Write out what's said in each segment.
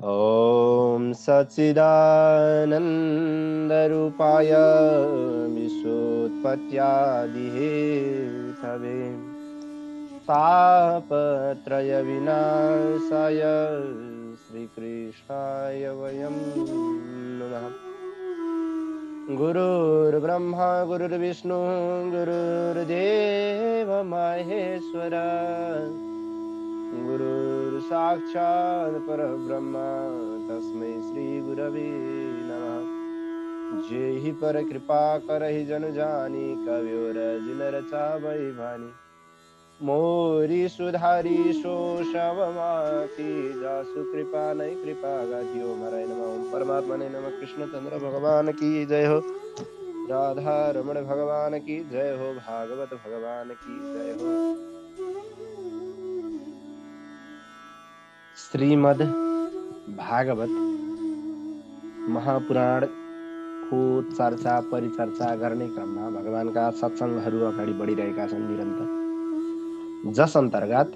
ॐ सच्चिदानन्दरूपाय विश्वोत्पत्त्यादिहेतवे तापत्रयविनाशाय श्रीकृष्णाय वयं नमः। गुरुर्ब्रह्मा गुरुर्विष्णु गुरुर्देव महेश्वर गुरुर्साक्षात् परब्रह्म तस्मै श्री गुरवे नमः। जेहि पर कृपा करहि जन जानी कवियोर जिनर चावै भानी मोरी सुधारी सो सब माती जासु कृपा नहीं कृपा गातियो मराय नमः। ओम परमात्मा ने नमः। कृष्ण चंद्र भगवान की जय हो। राधा रमण भगवान की जय हो। भागवत भगवान की जय हो। श्रीमद् भागवत महापुराण को चर्चा परिचर्चा गर्ने क्रममा भगवानका सत्सङ्गहरू अगाडि बढिरहेका छन् निरन्तर, जस अन्तर्गत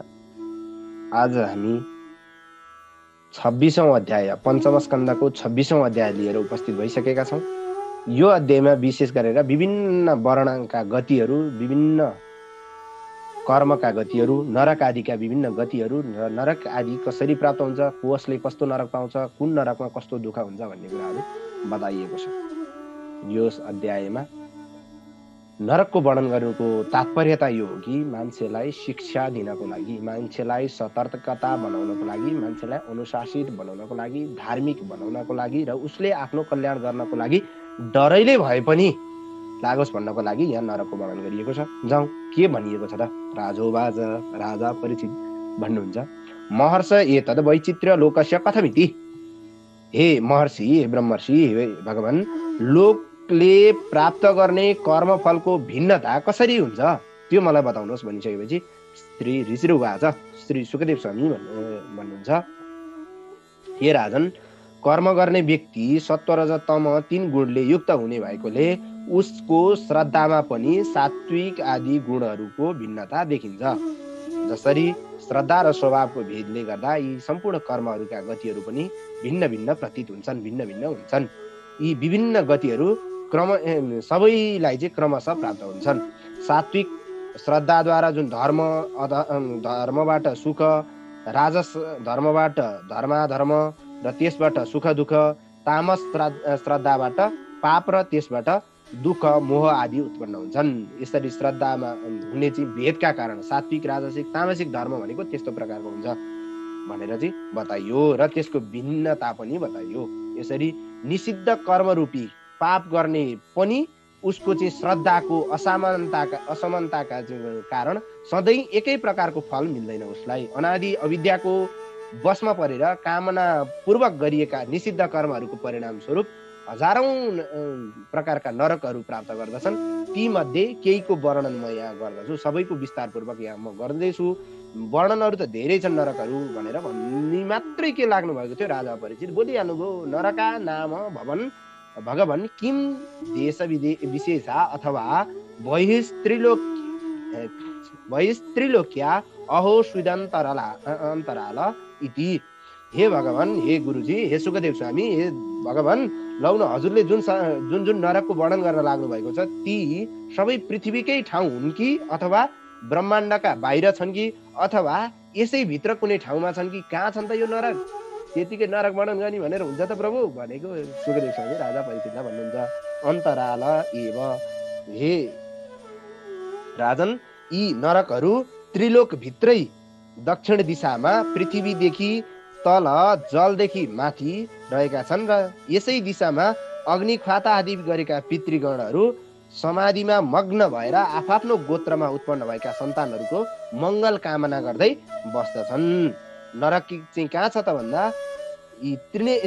आज हामी 26औं अध्याय पञ्चम स्कन्धको 26औं अध्याय लिएर उपस्थित भइसकेका छौँ। यो अध्यायमा विशेष गरेर विभिन्न वर्णका गतिहरू, विभिन्न कर्मका गतिहरू, नरक आदिका विभिन्न गतिहरू र नरक आदि कसरी प्राप्त हुन्छ, कसले कस्तो नरक पाउँछ, कुन नरकमा कस्तो दुःख हुन्छ भन्ने कुराहरू बताइएको छ। यो अध्यायमा नरकको वर्णन गर्नुको तात्पर्यता यो हो कि मान्छेलाई शिक्षा दिनको लागि, मान्छेलाई सतर्कता बनाउनको लागि, मान्छेलाई अनुशासित बनाउनको लागि, धार्मिक बनाउनको लागि र उसले आफ्नो कल्याण गर्नको लागि डरैले भए पनि लागोस् भन्नको लागि यहाँ नरकको वर्णन गरिएको छ। जाउँ के भनिएको छ त। राजोवाच राजा परीक्षित भन्नुहुन्छ, महर्ष एतद् वैचित्र्य लोकस्य कथमिति। हे महर्षि, हे ब्रह्मर्षि, हे भगवान, लोकले प्राप्त गर्ने कर्मफलको भिन्नता कसरी हुन्छ त्यो मलाई बताउनुहोस् भनिसकेपछि श्री ऋषिरुवाच, श्री सुखदेव स्वामी भन्नुहुन्छ, हे राजन, कर्म गर्ने व्यक्ति सत्व रज तम 3 गुणले युक्त हुने भएकोले उसको श्रद्धामा पनि सात्विक आदि गुणहरूको भिन्नता देखिन्छ। जसरी श्रद्धा र स्वभावको भेदले गर्दा यी सम्पूर्ण कर्महरूका गतिहरू पनि भिन्न भिन्न प्रतीत हुन्छन्, भिन्न भिन्न हुन्छन्। यी विभिन्न गतिहरू सबैलाई चाहिँ क्रमशः प्राप्त हुन्छन्। सात्विक श्रद्धाद्वारा जुन धर्मबाट सुख, राजस धर्मबाट धर्माधर्म र त्यसबाट सुख दुःख, तामस श्रद्धाबाट पाप र त्यसबाट दुःख मोह आदि उत्पन्न हुन्छन्। यसरी श्रद्धामा हुने चाहिँ भेदका कारण सात्विक राजसिक तामसिक धर्म भनेको त्यस्तो प्रकारको हुन्छ भनेर चाहिँ बताइयो र त्यसको भिन्नता पनि बताइयो। यसरी निषिद्ध कर्मरूपी पाप गर्ने पनि उसको चाहिँ श्रद्धाको असमानताका कारण सधैँ एकै प्रकारको फल मिल्दैन। उसलाई अनादि अविद्याको बसमा परेर कामना पूर्वक गरिएका निषिद्ध कर्महरूको परिणाम स्वरूप हजारौं प्रकारका नरकहरू प्राप्त गर्दछन्। ती मध्ये केहीको वर्णन म यहाँ गर्दछु, सबैको विस्तारपूर्वक यहाँ म गर्दैछु। वर्णनहरू त धेरै छन् नरकहरू भनेर भन्ने मात्रै के लाग्नु भएको थियो। राजा परीक्षित बोलिहाल्नुभयो, नरका नाम भगवन् किम देश विशेषा अथवा बहिस्त्रिलोक्या अहो स्विदन्तराल इति। हे भगवान, हे गुरुजी, हे सुखदेव स्वामी, हे भगवान, लौ न हजुरले जुन नरकको वर्णन गर्न लाग्नु भएको छ ती सबै पृथ्वीकै ठाउँ हुन् कि अथवा ब्रह्माण्डका बाहिर छन् कि अथवा यसै भित्र कुनै ठाउँमा छन् कि कहाँ छन् त यो नरक? त्यतिकै नरक वर्णन गर्ने भनेर हुन्छ त प्रभु भनेको सुखदेव स्वामी राजा परीक्षितलाई भन्नुहुन्छ। अन्तराल एव, हे राजन, यी नरकहरू त्रिलोक भित्रै दक्षिण दिशामा पृथ्वीदेखि तल जलदेखि माथि रहेका छन् र यसै दिशामा अग्नि ख्वाता आदि गरेका पितृगणहरू समाधिमा मग्न भएर आफ्नो गोत्रमा उत्पन्न भएका सन्तानहरूको मङ्गल कामना गर्दै बस्दछन्। नरक चाहिँ कहाँ छ त भन्दा यी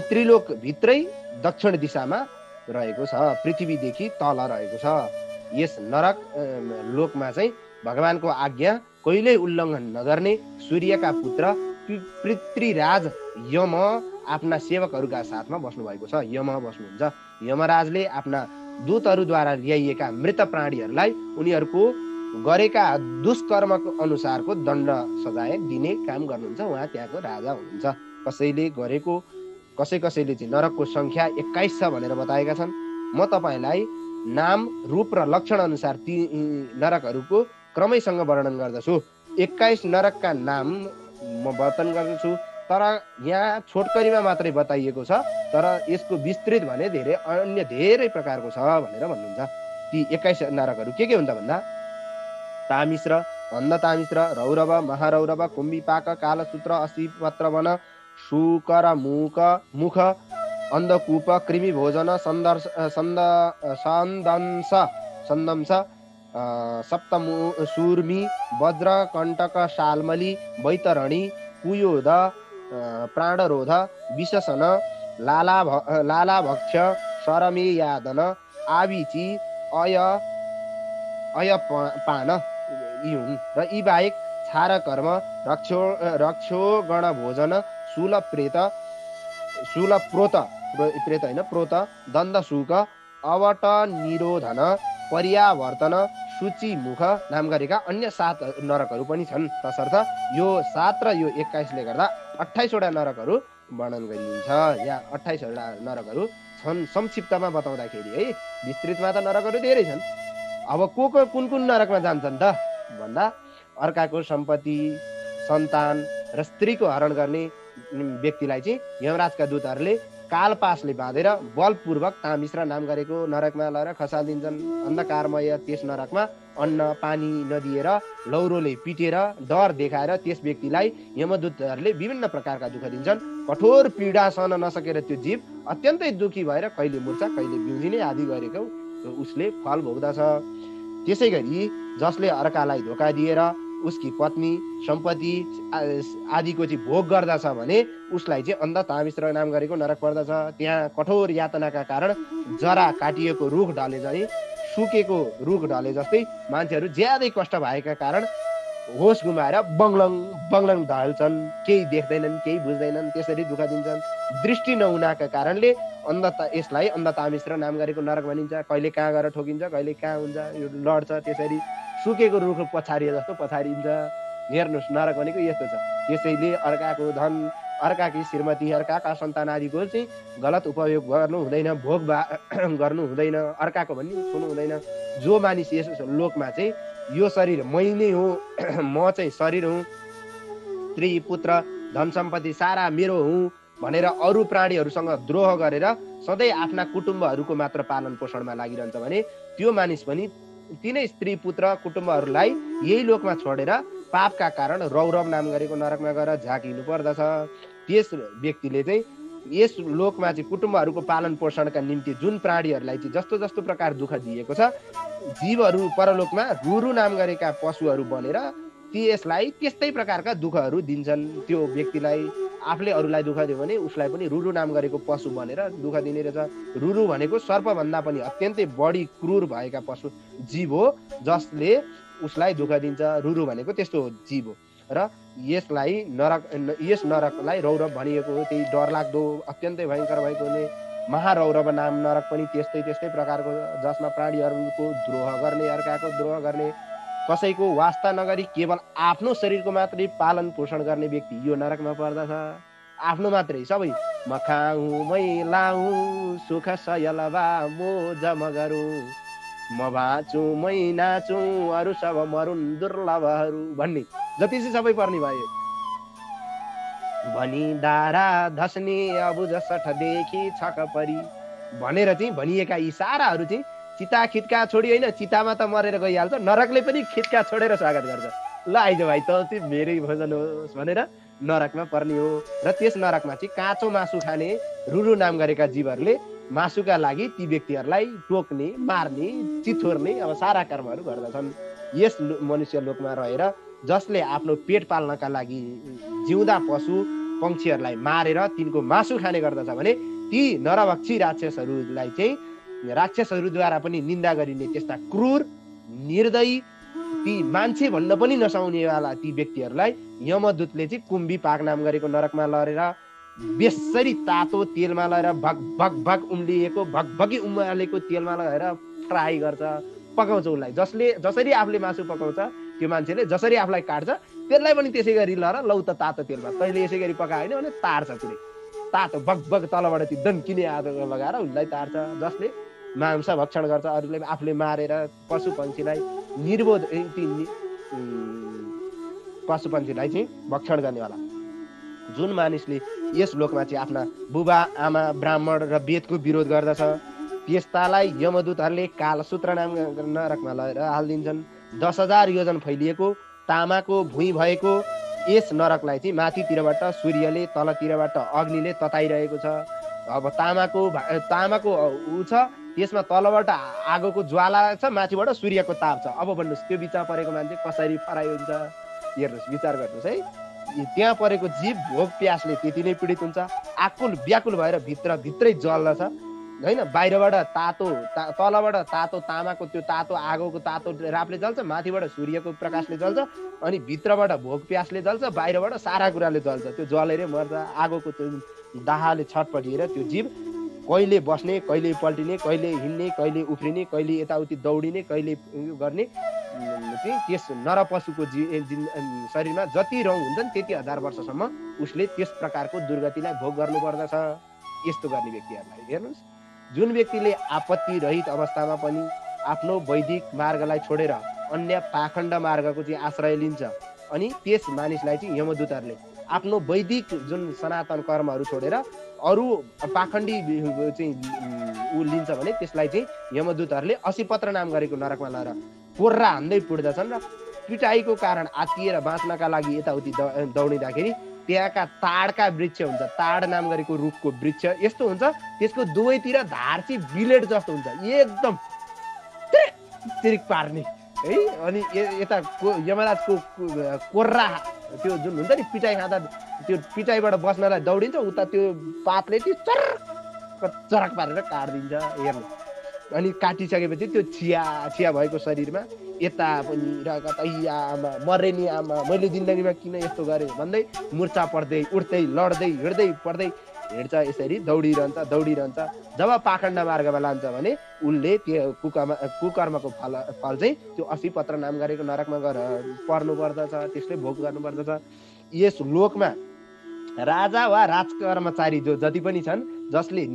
त्रिलोक भित्रै दक्षिण दिशामा रहेको छ, पृथ्वीदेखि तल रहेको छ। यस नरक लोकमा चाहिँ भगवानको आज्ञा कहिल्यै उल्लङ्घन नगर्ने सूर्यका पुत्र पृथ्वीराज यम आफ्ना सेवकहरूका साथमा बस्नु भएको छ। यम बस्नुहुन्छ। यमराजले आफ्ना दूतहरूद्वारा ल्याइएका मृत प्राणीहरूलाई उनीहरूको गरेका दुष्कर्मको अनुसारको दण्ड सजाय दिने काम गर्नुहुन्छ। उहाँ त्यहाँको राजा हुनुहुन्छ। कसैले गरेको कसैले चाहिँ नरकको संख्या 21 छ भनेर बताएका छन्। म तपाईलाई नाम, रूप र लक्षण अनुसार ती नरकहरूको क्रमैसँग वर्णन गर्दछु। 21 नरकका नाम म वर्णन गर्दछु, तर यहाँ छोटकरीमा मात्रै बताइएको छ, तर यसको विस्तृत भने अन्य धेरै प्रकारको छ भनेर भन्नुहुन्छ। ती 21 नरकहरू के हुन्छ भन्दा तामिश्र, अन्धतामिश्र, रौरव, महारौरव, कुम्भिपाक, कालसूत्र, असिपत्रवन, शुकर मुख, अन्धकूप, कृमि भोजन, सन्दंश, सप्तसूर्मी, वज्र, कण्टक, शाल्मली, वैतरणी, कुयोध, प्राणरोध, विशसन, लालाभक्ष्य, शरमेयादन, आविची, अयपान यी हुन्। र यी बाहेक छारकर्म, रक्षोगण भोजन, प्रोत, दण्डशुक, अवट निरोधन, पर्यावर्तन, सूचीमुख नाम गरेका अन्य 7 नरकहरू पनि छन्। तसर्थ यो 7 र यो 21 ले गर्दा 28 वटा नरकहरू वर्णन गरिन्छ। यहाँ 28 वटा नरकहरू छन्। संक्षिप्तमा बताउँदाखेरि है, विस्तृतमा त नरकहरू धेरै छन्। अब कुन नरकमा जान्छन् त भन्दा अर्काको सम्पत्ति, सन्तान र स्त्रीको हरण गर्ने व्यक्तिलाई चाहिँ यमराजका दूतहरूले कालपासले बाँधेर बलपूर्वक तामिश्र नाम गरेको नरकमा लगेर खसालिदिन्छन्। अन्धकारमय त्यस नरकमा अन्न पानी नदिएर, लौरोले पिटेर, डर देखाएर त्यस व्यक्तिलाई यमदूतहरूले विभिन्न प्रकारका दुःख दिन्छन्। कठोर पीडा सहन नसकेर त्यो जीव अत्यन्तै दुखी भएर कहिले मुर्छा, कहिले बिउजिने आदि गरेको उसले फल भोग्दछ। त्यसै गरी जसले अर्कालाई धोका दिएर उसकी पत्नी, सम्पत्ति आदिको चाहिँ भोग गर्दछ भने उसलाई चाहिँ अन्धतामिश्र नाम गरेको नरक पर्दछ। त्यहाँ कठोर यातनाका कारण जरा काटिएको रुख ढले झैँ, सुकेको रुख ढले जस्तै मान्छेहरू ज्यादै कष्ट भएका कारण होस गुमाएर बङलङ ढल्छन्, केही देख्दैनन्, केही बुझ्दैनन्, त्यसरी दुःख दिन्छन्। दृष्टि नहुनाका कारणले यसलाई अन्धतामिश्र नाम गरेको नरक भनिन्छ। कहिले कहाँ गएर ठोकिन्छ, कहिले कहाँ हुन्छ, यो लड्छ, त्यसरी सुकेको रुख पछारिए जस्तो पछारिन्छ। हेर्नुहोस्, नरक भनेको यस्तो छ। त्यसैले अर्काको धन, अर्काकी श्रीमती, अर्काका सन्तान आदिको चाहिँ गलत उपयोग गर्नु हुँदैन, भोग गर्नु हुँदैन, अर्काको भन्ने सुन्नु हुँदैन। जो मानिस यस लोकमा चाहिँ यो शरीर मै नै हो, म चाहिँ शरीर हुँ, स्त्री पुत्र धन सम्पत्ति सारा मेरो हुँ भनेर अरू प्राणीहरूसँग द्रोह गरेर सधैँ आफ्ना कुटुम्बहरूको मात्र पालन पोषणमा लागिरहन्छ भने त्यो मानिस पनि तिनै स्त्री पुत्र कुटुम्बहरूलाई यही लोकमा छोडेर पापका कारण रौरव नाम गरेको नरकमा गएर झाँकिनु पर्दछ। त्यस व्यक्तिले चाहिँ यस लोकमा चाहिँ कुटुम्बहरूको पालन पोषणका निम्ति जुन प्राणीहरूलाई चाहिँ जस्तो जस्तो प्रकार दुःख दिएको छ, जीवहरू परलोकमा रुरु नाम गरेका पशुहरू बनेर त्यसलाई त्यस्तै प्रकारका दुःखहरू दिन्छन्। त्यो व्यक्तिलाई आफूले अरूलाई दुःख दियो भने उसलाई पनि रुरु नाम गरेको पशु बनेर दुःख दिने रहेछ। रुरु भनेको सर्पभन्दा पनि अत्यन्तै बढी क्रूर भएका पशु जीव हो, जसले उसलाई दुःख दिन्छ। रुरु भनेको त्यस्तो जीव हो र यस नरकलाई रौरव भनिएको हो। त्यही डरलाग्दो अत्यन्तै भयङ्कर भएको हुने महारौरव नाम नरक पनि त्यस्तै प्रकारको, जसमा प्राणीहरूको द्रोह गर्ने, अर्काको द्रोह गर्ने, कसैको वास्ता नगरी केवल आफ्नो शरीरको मात्रै पालन पोषण गर्ने व्यक्ति यो नरकमा पर्दछ। आफ्नो मात्रै सबै म खाऊ मै लाऊ सुख सयलवा मोज मगरू, म भाँचु मै नाचु अरू सब मरुन् दुर्लभहरू भन्ने जति चाहिँ सबै पर्ने भयो। भनी दारा धस्ने अबुझ सठदेखि छक परी भनेर चाहिँ भनिएका यी साराहरू चाहिँ चिता खिटका छोडी होइन, चितामा त मरेर गइहाल्छ, नरकले पनि खिटका छोडेर स्वागत गर्छ। ल आइज भाइ, त चाहिँ मेरै भोजन होस् भनेर नरकमा पर्ने हो। र त्यस नरकमा चाहिँ काँचो मासु खाने रुरु नाम गरेका जीवहरूले मासुका लागि ती व्यक्तिहरूलाई टोक्ने, मार्ने, चिथोर्ने अब सारा कर्महरू गर्दछन्। यस मनुष्य लोकमा रहेर जसले आफ्नो पेट पाल्नका लागि जिउँदा पशु पक्षीहरूलाई मारेर तिनको मासु खाने गर्दछ भने ती नरभक्षी राक्षसहरूलाई चाहिँ राक्षसहरूद्वारा पनि निन्दा गरिने त्यस्ता क्रूर, निर्दयी, ती मान्छे भन्न पनि नसाउनेवाला ती व्यक्तिहरूलाई यमदूतले चाहिँ कुम्भिपाक नाम गरेको नरकमा लरेर बेसरी तातो तेलमा लगेर भग उम्लिएको भगभगी उमालेको तेलमा लगेर फ्राई गर्छ, पकाउँछ। उसलाई जसरी आफूले मासु पकाउँछ त्यो मान्छेले जसरी आफूलाई काट्छ त्यसलाई पनि त्यसै गरी लर लौ त तातो तेलमा तैँले यसै गरी पकाएन भने तार्छ पुरै। तातो बगबग तलबाट त्यो दन्किने आदो लगाएर उसलाई तार्छ, जसले मांस भक्षण गर्छ, अरूले आफूले मारेर पशु पक्षीलाई निर्बोध पशु पक्षीलाई चाहिँ भक्षण गर्नेवाला जुन मानिसले यस लोकमा चाहिँ आफ्ना बुबा आमा ब्राह्मण र वेदको विरोध गर्दछ त्यस्तालाई यमदूतहरूले कालसूत्र नाम नरकमा लगेर हालिदिन्छन्। 10,000 योजन फैलिएको तामाको भुइँ भएको यस नरकलाई चाहिँ माथितिरबाट सूर्यले तलतिरबाट अग्निले तताइरहेको छ। अब तामाको ऊ छ, त्यसमा तलबाट आगोको ज्वाला छ, माथिबाट सूर्यको ताप छ। अब भन्नुहोस् त्यो बिचमा परेको मान्छे कसरी फराइ हुन्छ? हेर्नुहोस्, विचार गर्नुहोस् है। त्यहाँ परेको जीव भोक प्यासले त्यति नै पीडित हुन्छ, आकुल व्याकुल भएर भित्रै जल्दछ होइन। बाहिरबाट तलबाट तातो तामाको त्यो तातो आगोको तातो रापले जल्छ, माथिबाट सूर्यको प्रकाशले जल्छ, अनि भित्रबाट भोक प्यासले जल्छ, बाहिरबाट सारा कुराले जल्छ। त्यो जलेरै मर्छ। आगोको त्यो दाहाले छटपटिएर त्यो जीव कहिले बस्ने, कहिले पल्टिने, कहिले हिँड्ने, कहिले उफ्रिने, कहिले यताउति दौडिने, कहिले गर्ने चाहिँ त्यस नरपशुको शरीरमा जति रौँ हुन्छन् त्यति 1000 वर्षसम्म उसले त्यस प्रकारको दुर्गतिलाई भोग गर्नुपर्दछ। यस्तो गर्ने व्यक्तिहरूलाई हेर्नुहोस्, जुन व्यक्तिले आपत्ति रहित अवस्थामा पनि आफ्नो वैदिक मार्गलाई छोडेर अन्य पाखण्ड मार्गको चाहिँ आश्रय लिन्छ, अनि त्यस मानिसलाई चाहिँ यमदूतहरूले आफ्नो वैदिक जुन सनातन कर्महरू छोडेर अरू पाखण्डी चाहिँ ऊ लिन्छ भने त्यसलाई चाहिँ यमदूतहरूले 80 पत्र नाम गरेको नरकमा लगेर कोर्रा हान्दै पुड्दछन्। र पिटाइको कारण आत्तिएर बाँच्नका लागि यताउति दौडिँदाखेरि त्यहाँका ताडका वृक्ष हुन्छ, ताड नाम गरेको रुखको वृक्ष यस्तो हुन्छ, त्यसको दुवैतिर धार चाहिँ बिलेट जस्तो हुन्छ, एकदम तिरिक पार्ने है। अनि यता यमराजको कोर्रा त्यो जुन हुन्छ नि पिटाइ खाँदा त्यो पिटाइबाट बस्नलाई दौडिन्छ, उता त्यो पातले त्यो चरक पारेर काटिदिन्छ। हेर्नु, अनि काटिसकेपछि त्यो छिया भएको शरीरमा यता पनि र कतै आमा मरे नि आमा मैले जिन्दगीमा किन यस्तो गरेँ भन्दै मुर्छा पर्दै उठ्दै लड्दै हिँड्दै पढ्दै हिँड्छ, यसरी दौडिरहन्छ। जब पाखण्ड मार्गमा लान्छ भने उसले त्यो कुकर्मको फल चाहिँ त्यो 80 पत्र नाम गरेको नरकमा गएर पर्नु पर्दछ, त्यसले भोग गर्नु पर्दछ। यस लोकमा राजा वा राजकर्मचारी जो जति पनि छन् जसले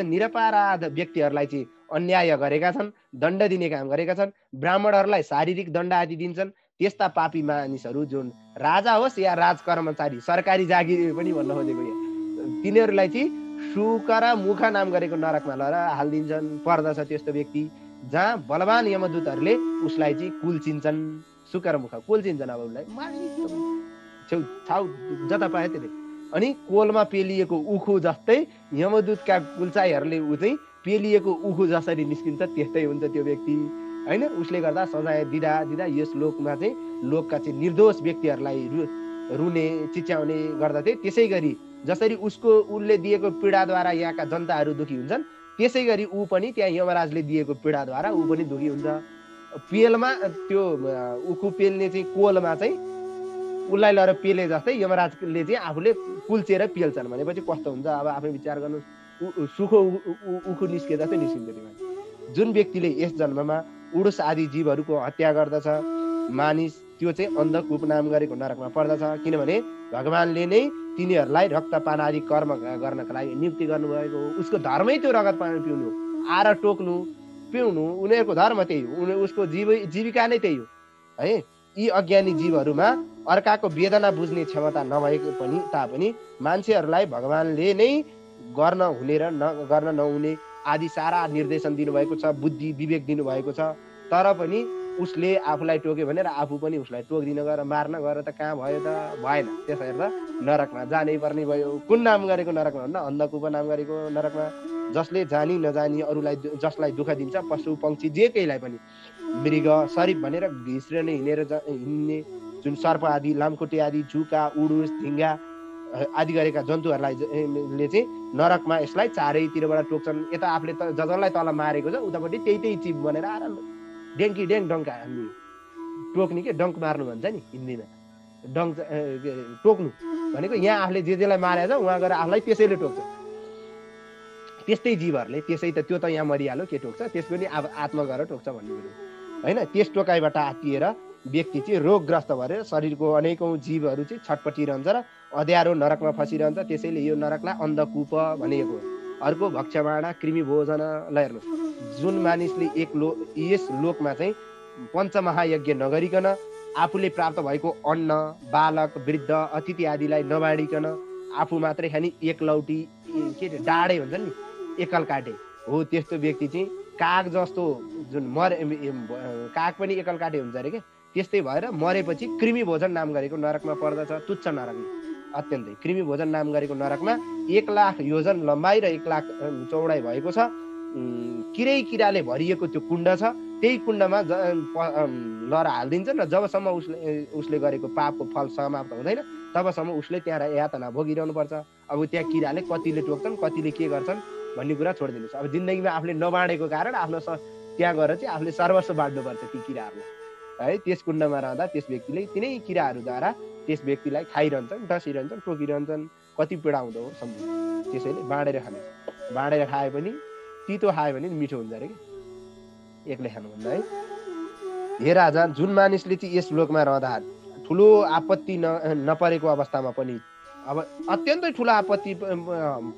निरपराध व्यक्तिहरूलाई चाहिँ अन्याय गरेका छन्, दण्ड दिने काम गरेका छन्, ब्राह्मणहरूलाई शारीरिक दण्ड आदि दिन्छन्, त्यस्ता पापी मानिसहरू जुन राजा होस् या राजकर्मचारी सरकारी जागिर पनि भन्न खोजेको यहाँ, तिनीहरूलाई चाहिँ सुकर मुख नाम गरेको नरकमा लगेर हालिदिन्छन् पर्दछ त्यस्तो व्यक्ति, जहाँ बलवान यमदूतहरूले उसलाई चाहिँ कुल्चिन्छन्। सुकर मुख कुल्चिन्छन्, अब उसलाई छेउ जता पाए त्यसले। अनि कोलमा पेलिएको उखु जस्तै यमदूतका कुल्चाइहरूले ऊ चाहिँ पेलिएको उखु जसरी निस्किन्छ त्यस्तै हुन्छ त्यो व्यक्ति होइन। उसले गर्दा सजाय दिँदा यस लोकमा चाहिँ लोकका चाहिँ निर्दोष व्यक्तिहरूलाई रुने चिच्याउने गर्दथे। त्यसै गरी जसरी उसले दिएको पीडाद्वारा यहाँका जनताहरू दुखी हुन्छन्, त्यसै गरी ऊ पनि त्यहाँ यमराजले दिएको पीडाद्वारा ऊ पनि दुखी हुन्छ। पेलमा त्यो उखु पेल्ने चाहिँ कोलमा चाहिँ उसलाई लगेर पेले जस्तै यमराजले चाहिँ आफूले कुल्चेर पेल्छन् भनेपछि कस्तो हुन्छ अब आफै विचार गर्नु। सुखो उखु निस्के जस्तै निस्किन्छ त्यो। जुन व्यक्तिले यस जन्ममा उडुस आदि जीवहरूको हत्या गर्दछ मानिस, त्यो चाहिँ अन्धकूप नाम गरेको नरकमा पर्दछ। किनभने भगवानले नै तिनीहरूलाई रक्तपान आदि कर्म गर्नका लागि नियुक्ति गर्नुभएको हो। उसको धर्मै त्यो रगत पानी पिउनु, आएर टोक्नु पिउनु, उनीहरूको धर्म त्यही हो, उसको जीविका नै त्यही हो है। यी अज्ञानी जीवहरूमा अर्काको वेदना बुझ्ने क्षमता नभएको पनि तापनि मान्छेहरूलाई भगवानले नै गर्न हुने र गर्न नहुने आदि सारा निर्देशन दिनुभएको छ, बुद्धि विवेक दिनुभएको छ। तर पनि उसले आफूलाई टोक्यो भनेर आफू पनि उसलाई टोकिदिन गएर मार्न गएर त कहाँ भयो त? भएन। त्यसै त नरकमा जानै पर्ने भयो। कुन नाम गरेको नरकमा भन्दा अन्धकूप नाम गरेको नरकमा, जसले जानी नजानी अरूलाई जसलाई दुःख दिन्छ, पशु पक्षी जे केहीलाई पनि, मृग सरिप भनेर घिस्रेर हिँड्ने जुन सर्प आदि लामखुट्टे आदि झुका उडुस ढिङ्गा आदि गरेका जन्तुहरूलाई चाहिँ नरकमा यसलाई चारैतिरबाट टोक्छन्। यता आफूले जसलाई तल मारेको छ उतापट्टि त्यही चिप बनेर आएर डेङ्की डेङ डङ्का हान्ने, टोक्ने के डङ्क मार्नु भन्छ नि हिन्दीमा, डङ्क टोक्नु भनेको यहाँ आफूले जेलाई मारेको छ उहाँ गएर आफूलाई त्यसैले टोक्छ। त्यस्तै जीवहरूले त्यसै त त्यो त यहाँ मरिहाल्यो के टोक्छ, त्यसको नि अब आत्मा गरेर टोक्छ भन्ने कुरो होइन। त्यस टोकाइबाट आत्तिएर व्यक्ति चाहिँ रोगग्रस्त भएर शरीरको अनेकौं जीवहरू चाहिँ छटपटिरहन्छ र अँध्यारो नरकमा फसिरहन्छ। त्यसैले यो नरकलाई अन्धकूप भनिएको हो। अर्को भक्षमाणा कृमि भोजनलाई हेर्नुहोस्, जुन मानिसले यस लोकमा चाहिँ पञ्चमहायज्ञ नगरिकन आफूले प्राप्त भएको अन्न, बालक, वृद्ध, अतिथि आदिलाई नबाँडिकन आफू मात्रै खाने एकलौटी के अरे डाडे हुन्छ नि, एकल काटे हो, त्यस्तो व्यक्ति चाहिँ काग जस्तो जुन काग पनि एकल काटे हुन्छ अरे क्या, त्यस्तै भएर मरेपछि कृमि भोजन नाम गरेको नरकमा पर्दछ। तुच्छ नरकमा, अत्यन्तै कृमि भोजन नाम गरेको नरकमा 1,00,000 योजन लम्बाइ र 1,00,000 चौडाइ भएको छ। किराले भरिएको त्यो कुण्ड छ। त्यही कुण्डमा लहरा हालिदिन्छन् र जबसम्म उसले गरेको पापको फल समाप्त हुँदैन तबसम्म उसले त्यहाँ यातना भोगिरहनु पर्छ। अब त्यहाँ किराले कतिले टोक्छन्, कतिले के गर्छन् भन्ने कुरा छोडिदिनुहोस्। अब जिन्दगीमा आफूले नबाँडेको कारण आफ्नो त्यहाँ गएर चाहिँ आफूले सर्वस्व बाँड्नुपर्छ ती किराहरूलाई है। त्यस कुण्डमा रहँदा त्यस व्यक्तिले तिनै किराहरूद्वारा त्यस व्यक्तिलाई खाइरहन्छन्, डसिरहन्छन्, टोकिरहन्छन्, कति पीडा हुँदो हो सम्झनु। त्यसैले बाँडेर खाने, बाँडेर खाए पनि तितो खायो भने मिठो हुन्छ अरे कि एक्लै खानुभन्दा है। हे राजा, जुन मानिसले चाहिँ यस लोकमा रहँदा ठुलो आपत्ति नपरेको अवस्थामा पनि, अब अत्यन्तै ठुलो आपत्ति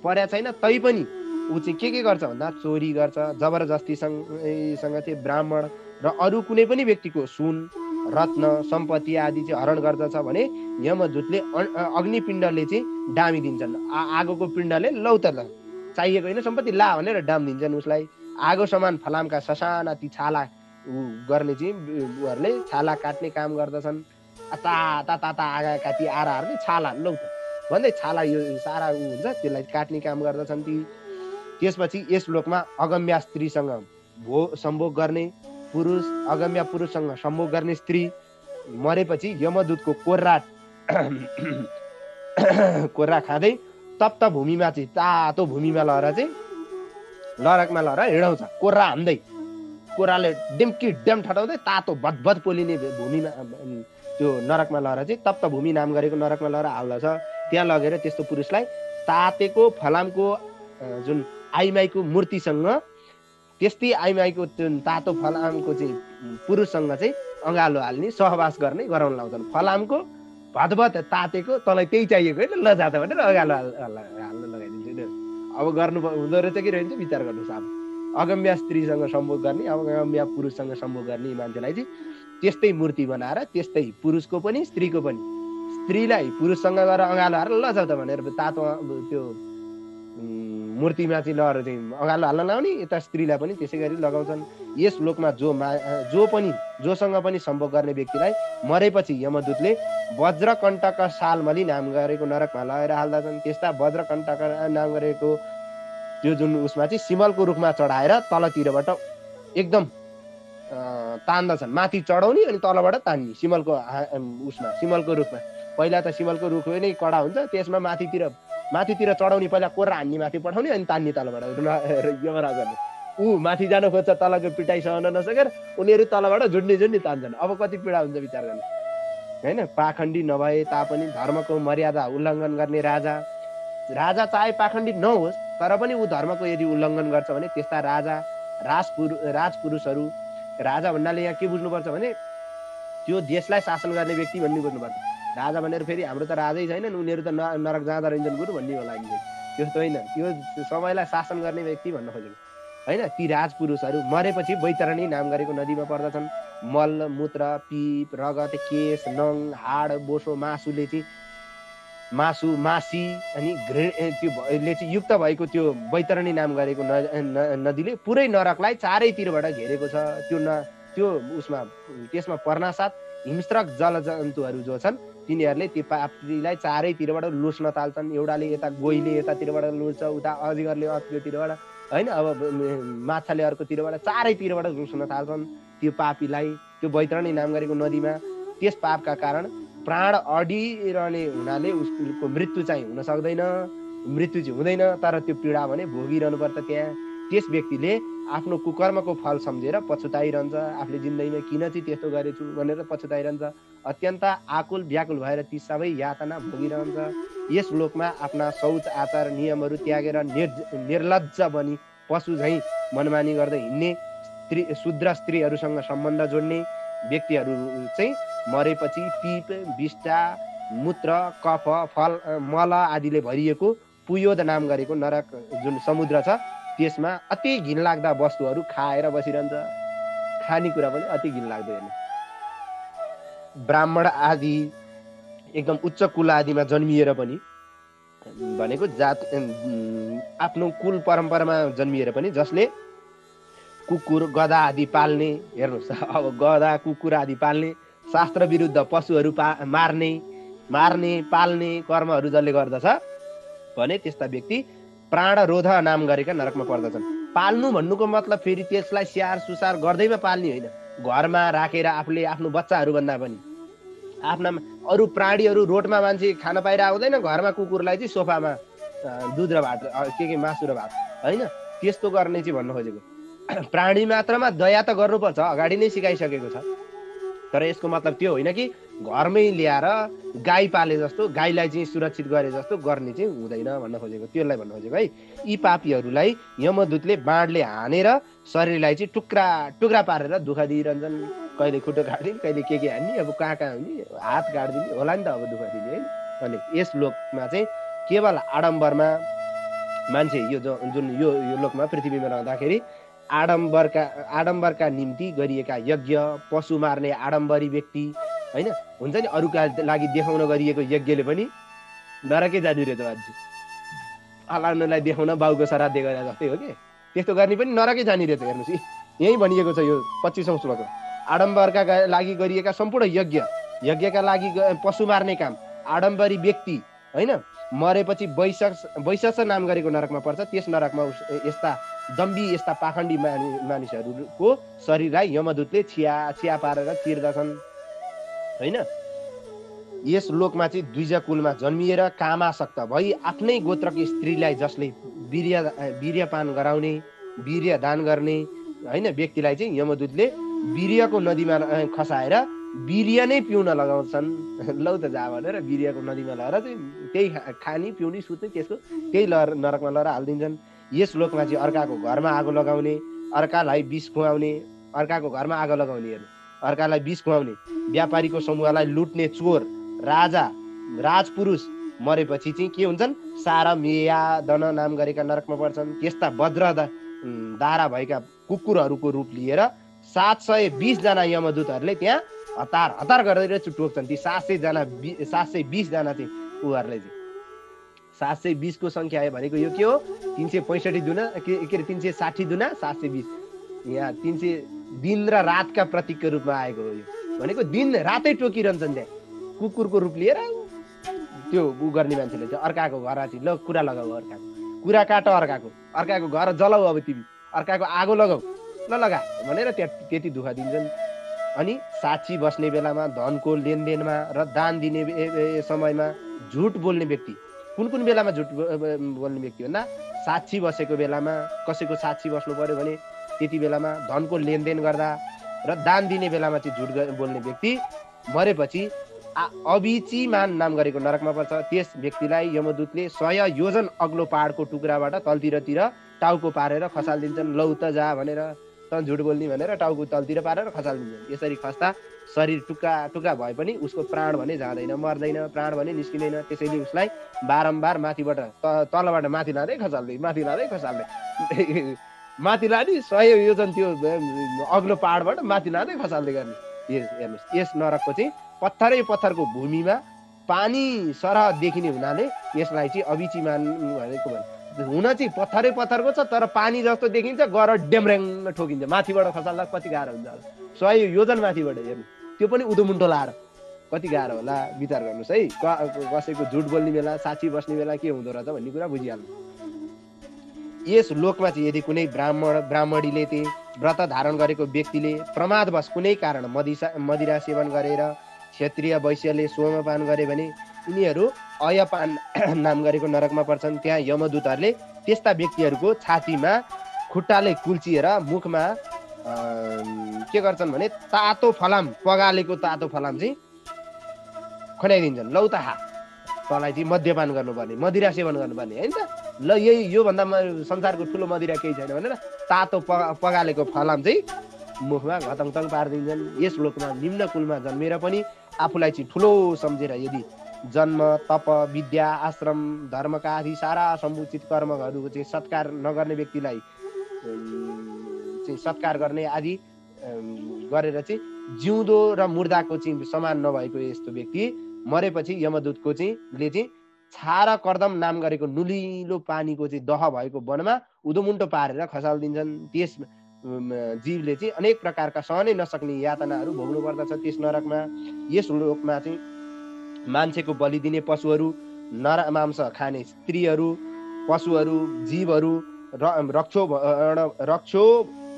परेको छैन तै पनि ऊ चाहिँ के गर्छ भन्दा चोरी गर्छ, जबरजस्तीसँग चाहिँ ब्राह्मण र अरू कुनै पनि व्यक्तिको सुन, रत्न, सम्पत्ति आदि चाहिँ हरण गर्दछ भने यमदूतले अग्निपिण्डले चाहिँ डामिदिन्छन्। आगोको पिण्डले लौ त ल चाहिएको होइन सम्पत्ति ला भनेर डामिदिन्छन् उसलाई। आगो समान फलामका ससाना ती छाला गर्ने चाहिँ उहरूले छाला काट्ने काम गर्दछन्। ताता ताता आगाका ती आराहरूले छाला लौ त भन्दै छाला यो सारा हुन्छ त्यसलाई काट्ने काम गर्दछन् ती। त्यसपछि यस लोकमा अगम्या स्त्रीसँग सम्भोग गर्ने पुरुष, अगम्य पुरुषसँग सम्भोग गर्ने स्त्री मरेपछि यमदूतको कोर्रा खाँदै तप्त भूमिमा चाहिँ तातो भूमिमा लहरा चाहिँ नरकमा लहरा हिँडाउँछ। कोर्रा हान्दै, कोर्राले डिम्की ड्याम ठटाउँदै तातो भदभद पोलिने भूमिमा त्यो नरकमा लहरा चाहिँ तप्त भूमि नाम गरेको नरकमा लहरा हाल्दछ। त्यहाँ लगेर त्यस्तो पुरुषलाई तातेको फलामको जुन आइमाईको मूर्तिसँग, त्यस्तै आइमाईको जुन तातो फलामको चाहिँ पुरुषसँग चाहिँ अँगालो हाल्ने, सहवास गर्ने गराउन लाउँछन्। फलामको भदभद तातेको तँलाई त्यही चाहिएको होइन ल जाँदा भनेर अँगालो हाल्न लगाइदिन्छ। अब गर्नु हुँदो रहेछ कि रहन्छ विचार गर्नुहोस्। अब अगम्य स्त्रीसँग सम्भोग गर्ने, अगम्य पुरुषसँग सम्भोग गर्ने मान्छेलाई चाहिँ त्यस्तै मूर्ति बनाएर, त्यस्तै पुरुषको पनि स्त्रीको पनि, स्त्रीलाई पुरुषसँग गएर अँगालो हालेर ल जाऊ त भनेर तातो त्यो मूर्तिमा चाहिँ लहर चाहिँ अँगालो हाल्न लाउने, यता स्त्रीलाई पनि त्यसै गरी लगाउँछन्। यस लोकमा जोसँग पनि सम्भोग गर्ने व्यक्तिलाई मरेपछि यमदूतले वज्रकण्टक सालमली नाम गरेको नरकमा लगेर हाल्दछन्। त्यस्ता वज्रकण्टक नाम गरेको त्यो जुन उसमा चाहिँ सिमलको रुखमा चढाएर तलतिरबाट एकदम तान्दछन्। माथि चढाउने अनि तलबाट तान्ने सिमलको रुखमा। पहिला त सिमलको रुख नै कडा हुन्छ, त्यसमा माथितिर चढाउने, पहिला कोर्रा हान्ने माथि पठाउने अनि तान्ने तलबाट। यमराजले माथि जानु खोज्छ, तलको पिटाइ सहन नसकेर उनीहरू तलबाट झुन्डी तान्छन्। अब कति पीडा हुन्छ विचार गर्नु होइन। पाखण्डी नभए तापनि धर्मको मर्यादा उल्लङ्घन गर्ने राजा चाहे पाखण्डी नहोस् तर पनि ऊ धर्मको यदि उल्लङ्घन गर्छ भने त्यस्ता राजपुरुषहरू, राजा भन्नाले यहाँ के बुझ्नुपर्छ भने त्यो देशलाई शासन गर्ने व्यक्ति भन्ने बुझ्नुपर्छ। राजा भनेर फेरि हाम्रो त राजै छैनन्, उनीहरू त नरक जाँदा रहन्छन् गुरु भन्ने होला नि, त्यस्तो होइन। त्यो सबैलाई शासन गर्ने व्यक्ति भन्न खोजेको होइन। ती राजपुरुषहरू मरेपछि वैतरणी नाम गरेको नदीमा पर्दछन्। मल, मूत्र, पिप, रगत, केश, नङ, हाड, बोसो, मासुले चाहिँ मासी अनि त्योले चाहिँ युक्त भएको त्यो वैतरणी नाम गरेको नदीले पुरै नरकलाई चारैतिरबाट घेरेको छ। त्यो त्यसमा पर्नासाथ हिंस्रक जलजन्तुहरू जो छन् तिनीहरूले त्यो पापीलाई चारैतिरबाट लुट्न थाल्छन्। एउटाले यता गोहीले यतातिरबाट लुट्छ, उता अजिगरले अर्कोतिरबाट होइन, अब माछाले अर्कोतिरबाट, चारैतिरबाट लुट्न थाल्छन् त्यो पापीलाई त्यो वैतरणी नाम गरेको नदीमा। त्यस पापका कारण प्राण अडिरहने हुनाले उसको मृत्यु चाहिँ हुन सक्दैन, मृत्यु चाहिँ हुँदैन, तर त्यो पीडा भने भोगिरहनु पर्छ त्यहाँ। त्यस व्यक्तिले आफ्नो कुकर्मको फल सम्झेर पछुताइरहन्छ। आफूले जिन्दगीमा किन चाहिँ त्यस्तो गरेछु भनेर पछुताइरहन्छ। अत्यन्त आकुल व्याकुल भएर ती सबै यातना भोगिरहन्छ। यस लोकमा आफ्ना शौच आचार नियमहरू त्यागेर निर्लज्ज बनी पशु झैँ मनमानी गर्दै हिँड्ने, शूद्र स्त्रीहरूसँग सम्बन्ध जोड्ने, व्यक्तिहरू चाहिँ मरेपछि पिप, विष्टा, मूत्र, कफ, फल, मल आदिले भरिएको पुयोद नाम गरेको नरक जुन समुद्र छ त्यसमा अति घिनलाग्दा वस्तुहरू खाएर बसिरहन्छ। खानेकुरा पनि अति घिनलाग्दो। हेर्नु, ब्राह्मण आदि एकदम उच्च कुल आदिमा जन्मिएर पनि भनेको जात आफ्नो कुल परम्परामा जन्मिएर पनि जसले कुकुर गधा आदि पाल्ने, हेर्नुहोस् अब गधा कुकुर आदि पाल्ने, शास्त्र विरुद्ध पशुहरू मार्ने पाल्ने कर्महरू जसले गर्दछ भने त्यस्ता व्यक्ति प्राणरोध नाम गरेका नरकमा पर्दछन्। पाल्नु भन्नुको मतलब फेरि त्यसलाई स्याहार सुसार गर्दैमा पाल्ने होइन, घरमा राखेर आफूले आफ्नो बच्चाहरू भन्दा पनि आफ्ना अरू प्राणीहरू रोडमा मान्छे खान पाइरहेको हुँदैन, घरमा कुकुरलाई चाहिँ सोफामा दुध र भात के मासु र भात होइन, त्यस्तो गर्ने चाहिँ भन्नु खोजेको। प्राणी मात्रमा दया त गर्नुपर्छ, अगाडि नै सिकाइसकेको छ, तर यसको मतलब त्यो होइन कि घरमै ल्याएर गाई पाले जस्तो गाईलाई चाहिँ सुरक्षित गरे जस्तो गर्ने चाहिँ हुँदैन भन्न खोजेको, त्यसलाई भन्नु खोजेको है। यी पापीहरूलाई यमदूतले बाणले हानेर शरीरलाई चाहिँ टुक्रा टुक्रा पारेर दुःख दिइरहन्छन्। कहिले खुट्टो काट्दिने, कहिले के हान्ने, अब कहाँ हुने, हात काट्दिने होला नि त अब दुःख दिने है। अनि यस लोकमा चाहिँ केवल आडम्बरमा मान्छे यो जुन यो लोकमा पृथ्वीमा रहँदाखेरि आडम्बरका निम्ति गरिएका यज्ञ, पशु मार्ने आडम्बरी व्यक्ति होइन हुन्छ नि, अरूका लागि देखाउन गरिएको यज्ञले पनि नरकै जाने रहेछ मान्छे। अलाउनलाई देखाउन बाउको श्राद्ध गरे जस्तै हो कि, त्यस्तो गर्ने पनि नरकै जाने रहेछ। हेर्नुहोस् यही भनिएको छ यो 25औं श्लोकमा। आडम्बरका लागि गरिएका सम्पूर्ण यज्ञका लागि पशु मार्ने काम आडम्बरी व्यक्ति होइन मरेपछि वैशस नाम गरेको नरकमा पर्छ। त्यस नरकमा यस्ता दम्बी, यस्ता पाखण्डी मानिसहरूको शरीरलाई यमदूतले छिया पारेर चिर्दछन् होइन। यस लोकमा चाहिँ द्विज कुलमा जन्मिएर कामासक्त भई आफ्नै गोत्रकी स्त्रीलाई जसले वीर्यपान गराउने, वीर्य दान गर्ने होइन व्यक्तिलाई चाहिँ यमदूतले वीर्यको नदीमा खसाएर वीर्य नै पिउन लगाउँछन्। लौ त जा भनेर वीर्यको नदीमा लगाएर चाहिँ त्यही खाने पिउने सुत्ने त्यसको त्यही नरकमा लगाएर हालिदिन्छन्। यस लोकमा चाहिँ अर्काको घरमा आगो लगाउने, अर्कालाई विष खुवाउने, अर्काको घरमा आगो लगाउने, अर्कालाई विष खुवाउने, व्यापारीको समूहलाई लुट्ने चोर, राजा, राजपुरुष मरेपछि चाहिँ के हुन्छन्, सारा मेया दन नाम गरेका नरकमा पर्छन्। त्यस्ता वज्र दारा भएका कुकुरहरूको रूप लिएर 720 जना यमदूतहरूले त्यहाँ हतार गरेर टोक्छन्। ती 720 जना चाहिँ उहाँहरूले चाहिँ 720 को संख्या आयो भनेको यो के हो, 365 दुना के अरे 360 दुना 720, यहाँ 300 दिन र रातका प्रतीकको रूपमा आएको हो। यो भनेको दिन रातै टोकिरहन्छन् त्यहाँ कुकुरको रूप लिएर। त्यो उ गर्ने मान्छेले चाहिँ अर्काको घर चाहिँ ल कुरा लगाऊ, अर्काको कुरा काट, अर्काको घर जलाऊ, अब तिमी अर्काको आगो लगाऊ, ल लगा भनेर त्यहाँ त्यति दुःख दिन्छन्। अनि साक्षी बस्ने बेलामा, धनको लेनदेनमा र दान दिने समयमा झुट बोल्ने व्यक्ति, कुन बेलामा झुट बोल्ने व्यक्ति भन्दा साक्षी बसेको बेलामा, कसैको साक्षी बस्नु पर्यो भने त्यति बेलामा, धनको लेनदेन गर्दा र दान दिने बेलामा चाहिँ झुट बोल्ने व्यक्ति मरेपछि अभिचिमान नाम गरेको नरकमा पर्छ। त्यस व्यक्तिलाई यमदूतले 100 योजन अग्लो पहाडको टुक्राबाट तलतिर टाउको पारेर खसालिदिन्छन्। लौ त जा भनेर, त झुट बोल्ने भनेर टाउको तलतिर पारेर खसालिदिन्छन्। यसरी खस्दा शरीर टुक्रा भए पनि उसको प्राण भने जाँदैन, मर्दैन, प्राण भने निस्किँदैन। त्यसैले उसलाई बारम्बार माथिबाट तलबाट माथि लाँदै खसाल्दै माथि लाने 100 योजन त्यो अग्लो पहाडबाट माथि लाँदै खसाल्दै गर्ने। हेर्नुहोस् यस नरकको चाहिँ पत्थरको भूमिमा पानी सरह देखिने हुनाले यसलाई चाहिँ अभिचिमान भनेको हुन चाहिँ पत्थरको छ, तर पानी जस्तो देखिन्छ, गर डेम्रेङ ठोकिन्छ। माथिबाट खसाल्दा कति गाह्रो हुन्छ, 100 योजन माथिबाट। हेर्नु त्यो पनि उदोमुन्टो लाएर कति गाह्रो होला, विचार गर्नुहोस् है। कसैको झुट बोल्ने बेला, साक्षी बस्ने बेला के हुँदो रहेछ भन्ने कुरा बुझिहाल्नु। यस लोकमा चाहिँ यदि कुनै ब्राह्मणीले चाहिँ व्रत धारण गरेको व्यक्तिले प्रमादवश कुनै कारण मदिरा सेवन गरेर क्षत्रिय वैश्यले सोमपान गरे भने यिनीहरू अयपान नाम गरेको नरकमा पर्छन्। त्यहाँ यमदूतहरूले त्यस्ता व्यक्तिहरूको छातीमा खुट्टाले कुल्चिएर मुखमा के गर्छन् भने तातो फलाम, पगालेको तातो फलाम चाहिँ खनाइदिन्छन्। लौ त खा, तँलाई चाहिँ मद्यपान गर्नुपर्ने, मदिरा सेवन गर्नुपर्ने होइन त, ल यही योभन्दा संसारको ठुलो मदिरा केही छैन भनेर तातो पगालेको फलाम चाहिँ मुखमा घतङतङ पारिदिन्छन्। यस लोकमा निम्न कुलमा जन्मेर पनि आफूलाई चाहिँ ठुलो सम्झेर यदि जन्म, तप, विद्या, आश्रम, धर्मका आदि सारा समुचित कर्महरूको चाहिँ सत्कार नगर्ने व्यक्तिलाई चाहिँ सत्कार गर्ने आदि गरेर चाहिँ जिउँदो र मुर्दाको चाहिँ समान नभएको यस्तो व्यक्ति मरेपछि यमदूतको चाहिँ छारा कर्दम नाम गरेको नुलिलो पानीको चाहिँ दह भएको वनमा उदोमुन्टो पारेर खसालिदिन्छन्। त्यस जीवले चाहिँ अनेक प्रकारका सहनै नसक्ने यातनाहरू भोग्नु पर्दछ त्यस नरकमा। यस लोकमा चाहिँ मान्छेको बलि दिने पशुहरू, नरमांस खाने स्त्रीहरू, पशुहरू, जीवहरू रक्षो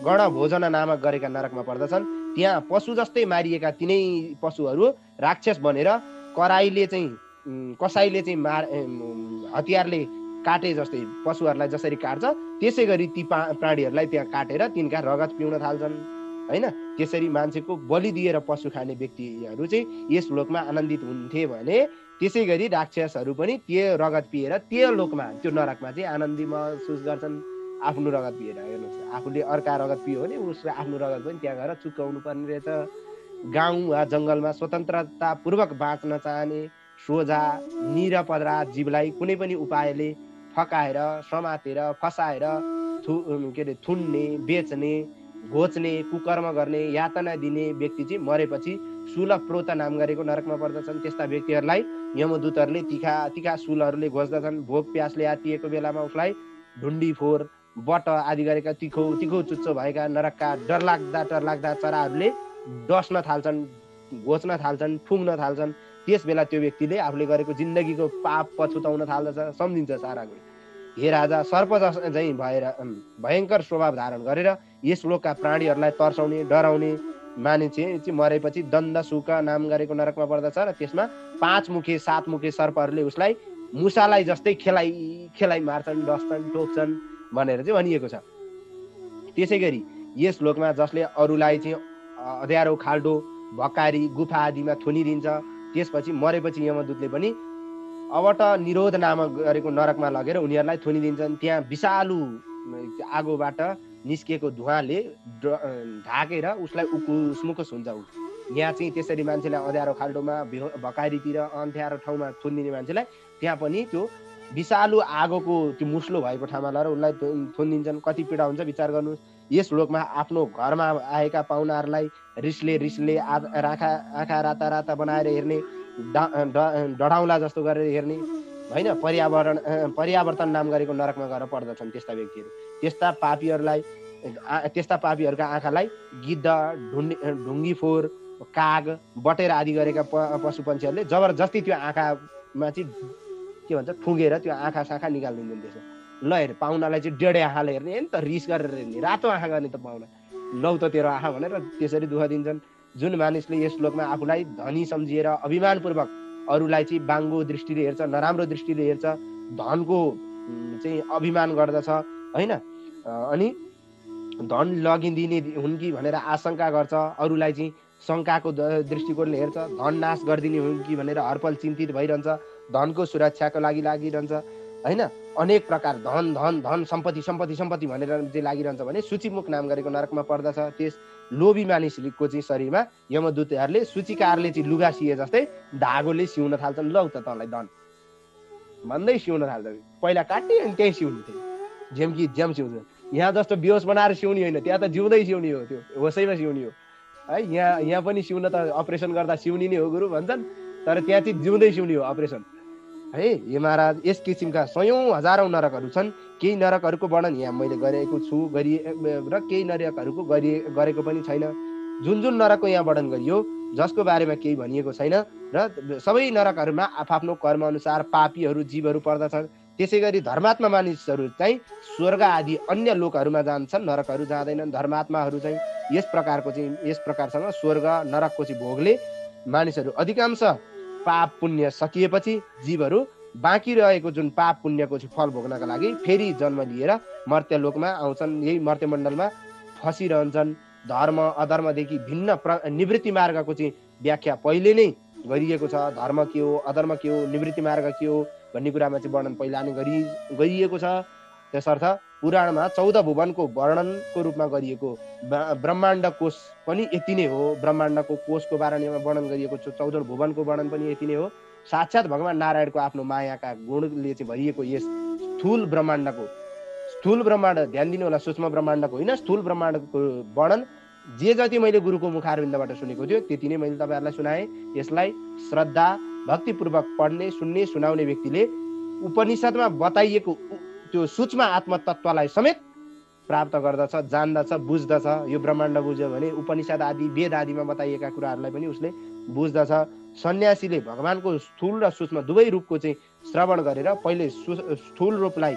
गण भोजन नामक गरेका नरकमा पर्दछन्। त्यहाँ पशु जस्तै मारिएका तिनै पशुहरू राक्षस बनेर कसैले चाहिँ हतियारले काटे जस्तै पशुहरूलाई जसरी काट्छ त्यसै गरी ती प्राणीहरूलाई त्यहाँ काटेर तिनका रगत पिउन थाल्छन् हैन। त्यसरी मान्छेको बलि दिएर पशु खाने व्यक्तिहरू चाहिँ यस लोकमा आनन्दित हुन्थे भने त्यसै गरी राक्षसहरू पनि त्यो रगत पिएर त्यो लोकमा त्यो नरकमा चाहिँ आनन्दी महसुस गर्छन्। आफ्नो रगत पिएर हेर्नुहोस्, आफूले अर्का रगत पियो भने उसले आफ्नो रगत पनि त्यहाँ गएर चुकाउनु पर्ने रहेछ। गाउँ वा जङ्गलमा स्वतन्त्रतापूर्वक बाँच्न चाहने सोझा निरपराध जीवलाई कुनै पनि उपायले फकाएर, समातेर, फसाएर थुन्ने, बेच्ने, घोच्ने, कुकर्म गर्ने, यातना दिने व्यक्ति चाहिँ मरेपछि शूलप्रोत नाम गरेको नरकमा पर्दछन्। त्यस्ता व्यक्तिहरूलाई यमदूतहरूले तिखा शूलहरूले घोच्दछन्। भोक प्यासले आतिएको बेलामा उसलाई ढुन्डी फोर, बट आदि गरेका तिखो चुच्चो भएका नरकका डरलाग्दा चराहरूले डस्न थाल्छन्, घोच्न थाल्छन्, फुङ्न थाल्छन्। त्यस बेला त्यो व्यक्तिले आफूले गरेको जिन्दगीको पाप पछुताउन थाल्दछ, सम्झिन्छ सारा कुरो। हे राजा, सर्प झैँ भएर भयङ्कर स्वभाव धारण गरेर यस लोकका प्राणीहरूलाई तर्साउने, डराउने मानिस चाहिँ मरेपछि दण्ड सुक नाम गरेको नरकमा पर्दछ र त्यसमा 5 मुखे 7 मुखे सर्पहरूले उसलाई मुसालाई जस्तै खेलाइ मार्छन्, डस्छन्, टोक्छन् भनेर चाहिँ भनिएको छ। त्यसै गरी यस लोकमा जसले अरूलाई चाहिँ अँध्यारो, खाल्डो, भकारी, गुफा आदिमा थुनिदिन्छ त्यसपछि मरेपछि यमदूतले पनि अवट निरोध नामक गरेको नरकमा लगेर उनीहरूलाई थुनिदिन्छन्। त्यहाँ विषालु आगोबाट निस्किएको धुवाँले ढाकेर उसलाई उकुसमुकुस हुन्छ। यहाँ चाहिँ त्यसरी मान्छेलाई अँध्यारो खाल्डोमा, भकारीतिर, अँध्यारो ठाउँमा थुनिदिने मान्छेलाई त्यहाँ पनि त्यो विषालु आगोको त्यो मुस्लो भएको ठाउँमा लगेर उसलाई थुनिदिन्छन्। कति पीडा हुन्छ विचार गर्नुहोस्। यस लोकमा आफ्नो घरमा आएका पाहुनाहरूलाई रिसले आँखा राता बनाएर हेर्ने, डढाउला जस्तो गरेर हेर्ने होइन, परियावर्तन नाम गरेको नरकमा गएर पर्दछन् त्यस्ता व्यक्तिहरू। त्यस्ता पापीहरूका आँखालाई गिद्ध, ढुङ्गी फोर, काग, बटेर आदि गरेका पशु पन्छीहरूले जबरजस्ती त्यो आँखामा चाहिँ के भन्छ ठुँगेर त्यो आँखा साखा निकालिदिन्छन्। त्यसो ल हेर, पाहुनालाई चाहिँ डेढे आँखाले हेर्ने नि त, रिस गरेर हेर्ने, रातो आँखा गर्ने त पाहुना, लौ त तेरो आँखा भनेर त्यसरी दुःख दिन्छन्। जुन मानिसले यस लोकमा आफूलाई धनी सम्झिएर अभिमानपूर्वक अरूलाई चाहिँ बाङ्गो दृष्टिले हेर्छ, नराम्रो दृष्टिले हेर्छ, धनको चाहिँ अभिमान गर्दछ होइन, अनि धन लगिदिने हुन् कि भनेर आशंका गर्छ, अरूलाई चाहिँ शङ्काको दृष्टिकोणले हेर्छ, धन नाश गरिदिने हुन् कि भनेर हरपल चिन्तित भइरहन्छ, धनको सुरक्षाको लागि लागिरहन्छ होइन, अनेक प्रकार धन सम्पत्ति भनेर चाहिँ लागिरहन्छ भने सूचीमुख नाम गरेको नरकमा पर्दछ। त्यस लोभी मानिसको चाहिँ शरीरमा यमदूतहरूले सूचीकारले चाहिँ लुगा सिए जस्तै धागोले सिउन थाल्छन्। लौ त तँलाई धन भन्दै सिउन थाल्छ। पहिला काटे अनि त्यहीँ सिउनु थियो, झ्याम सिउँछ। यहाँ जस्तो बेहोस बनाएर सिउनी होइन, त्यहाँ त जिउँदै सिउनी हो, त्यो होसैमा सिउनी हो है। यहाँ पनि सिउन त अपरेसन गर्दा सिउनी नै हो गुरु भन्छन्, तर त्यहाँ चाहिँ जिउँदै सिउनी हो अपरेसन है। हे महाराज, यस किसिमका सयौं हजारौं नरकहरू छन्। केही नरकहरूको वर्णन यहाँ मैले गरेको छु र केही नरकहरूको गरेको पनि छैन। जुन नरकको यहाँ वर्णन गरियो जसको बारेमा केही भनिएको छैन र सबै नरकहरूमा आफ्नो कर्म अनुसार पापीहरू जीवहरू पर्दछन्। त्यसै गरी धर्मात्मा मानिसहरू चाहिँ स्वर्ग आदि अन्य लोकहरूमा जान्छन्, नरकहरू जाँदैनन्। धर्मात्माहरू चाहिँ यस प्रकारसँग स्वर्ग नरकको चाहिँ भोगले मानिसहरू अधिकांश पाप पुण्य सकिएपछि जीवहरू बाँकी रहेको जुन पाप पुण्यको चाहिँ फल भोग्नका लागि फेरि जन्म लिएर मर्त्यलोकमा आउँछन्। यही मर्त्यमण्डलमा फसिरहन्छन्। धर्म अधर्मदेखि भिन्न निवृत्ति मार्गको चाहिँ व्याख्या पहिले नै गरिएको छ। धर्म के हो, अधर्म के हो, निवृत्ति मार्ग के हो भन्ने कुरामा चाहिँ वर्णन पहिला नै गरिएको छ त्यसर्थ पुराणमा 14 भुवनको वर्णनको रूपमा गरिएको ब्रह्माण्ड कोश पनि यति नै हो। ब्रह्माण्डको कोशको बारेमा वर्णन गरिएको 14 भुवनको वर्णन पनि यति नै हो। साक्षात् भगवान नारायणको आफ्नो मायाका गुणले चाहिँ भरिएको यस स्थूल ब्रह्माण्ड ध्यान दिनु होला, सूक्ष्म ब्रह्माण्डको होइन, स्थूल ब्रह्माण्डको वर्णन जे जति मैले गुरुको मुखारविन्दबाट सुनेको थियो त्यति नै मैले तपाईँहरूलाई सुनाएँ। यसलाई श्रद्धा भक्तिपूर्वक पढ्ने, सुन्ने, सुनाउने व्यक्तिले उपनिषदमा बताइएको त्यो सूक्ष्म आत्मतत्त्वलाई समेत प्राप्त गर्दछ, जान्दछ, बुझ्दछ। यो ब्रह्माण्ड बुझ्यो भने उपनिषद आदि वेद आदिमा बताइएका कुराहरूलाई पनि उसले बुझ्दछ। सन्यासीले भगवानको स्थूल र सूक्ष्म दुवै रूपको चाहिँ श्रवण गरेर पहिले स्थूल रूपलाई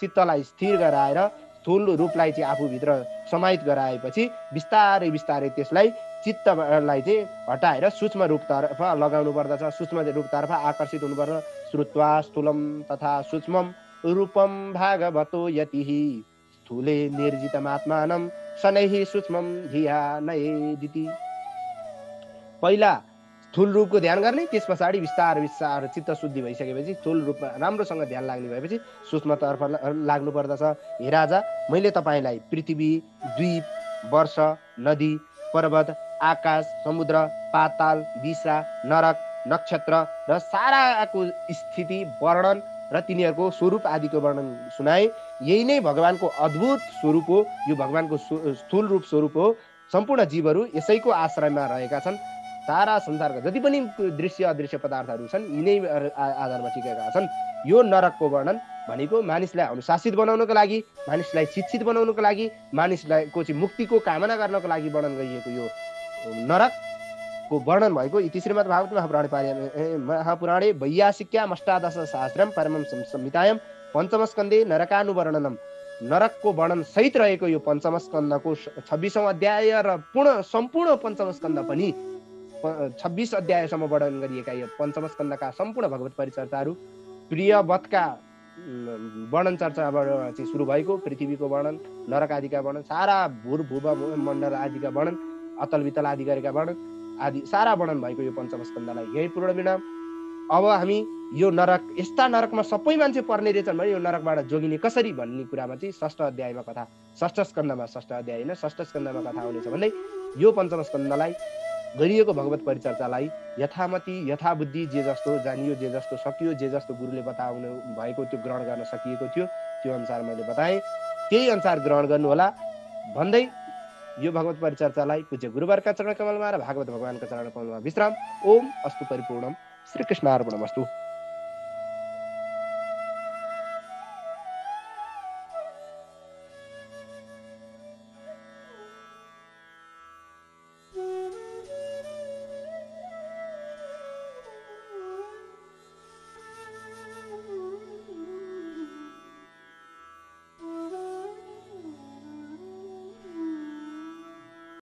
चित्तलाई स्थिर गराएर स्थूल रूपलाई चाहिँ आफूभित्र समाहित गराएपछि बिस्तारै बिस्तारै त्यसलाई चित्तलाई चाहिँ हटाएर सूक्ष्म रूपतर्फ लगाउनु पर्दछ। सूक्ष्म रूपतर्फ आकर्षित हुनुपर्छ। श्रुत्वा स्थूलम तथा सूक्ष्मम रूपम भागवतो यतिः स्थूले निर्जितमात्मानं शनैः सूक्ष्मम धिया नयेदिति। पहिला स्थूल रूपको ध्यान गर्ने, त्यस पछाडि बिस्तार चित्त शुद्धि भइसकेपछि स्थूल रूपमा राम्रोसँग ध्यान लाग्ने भएपछि सूक्ष्मतर्फ लाग्नु पर्दछ। हे राजा, मैले तपाईँलाई पृथ्वी, द्वीप, वर्ष, नदी, पर्वत, आकाश, समुद्र, पाताल, दिशा, नरक, नक्षत्र र साराको स्थिति वर्णन र तिनीहरूको स्वरूप आदिको वर्णन सुनाए। यही नै भगवानको अद्भुत स्वरूप हो। यो भगवानको स्थूल रूप स्वरूप हो। सम्पूर्ण जीवहरू यसैको आश्रयमा रहेका छन्। सारा संसारका जति पनि दृश्य अदृश्य पदार्थहरू छन् यिनै आधारमा टिकेका छन्। यो नरकको वर्णन भनेको मानिसलाई अनुशासित बनाउनको लागि, मानिसलाई शिक्षित बनाउनको लागि, मानिसलाई चाहिँ मुक्तिको कामना गर्नको लागि वर्णन गरिएको यो नरकको वर्णन भएको इति श्रीमद् भागवत महापुराणे वैयासिक्याम् अष्टादश सहस्रम परमं संहितायां पञ्चमस्कन्धे नरकानुवर्णनम। नरकको वर्णन सहित रहेको यो पञ्चम स्कन्धको 26औं अध्याय र सम्पूर्ण पञ्चम स्कन्ध पनि 26 अध्यायसम्म वर्णन गरिएका यो पञ्चम स्कन्धका सम्पूर्ण भगवत परिचर्चाहरू प्रियवतका वर्णन चर्चाबाट चाहिँ सुरु भएको, पृथ्वीको वर्णन, नरक आदिका वर्णन, सारा भूर्भुव मण्डल आदिका वर्णन, अतल वितल आदि गरेका वर्णन आदि सारा वर्णन भएको यो पञ्चम स्कन्धलाई यही पूर्ण विराम। अब हामी यो नरक, यस्ता नरकमा सबै मान्छे पर्ने रहेछन् भने यो नरकबाट जोगिने कसरी भन्ने कुरामा चाहिँ षष्ठ अध्यायमा कथा, षष्ठ स्कन्धमा, षष्ठ अध्याय होइन षष्ठ स्कन्धमा कथा आउनेछ भन्दै यो पञ्चम स्कन्धलाई गरिएको भगवत परिचर्चालाई यथामति यथाबुद्धि जे जस्तो जानियो, जे जस्तो सकियो, जे जस्तो गुरुले बताउनु भएको त्यो ग्रहण गर्न सकिएको थियो त्यो अनुसार मैले बताएँ। त्यही अनुसार ग्रहण गर्नुहोला भन्दै यो भगवत परिचर्चालाई पूज्य गुरुवरका चरण कमलमा र भागवत भगवानका चरण कमलमा विश्राम। ओम अस्तु परिपूर्णम। श्री कृष्णार्पणमस्तु।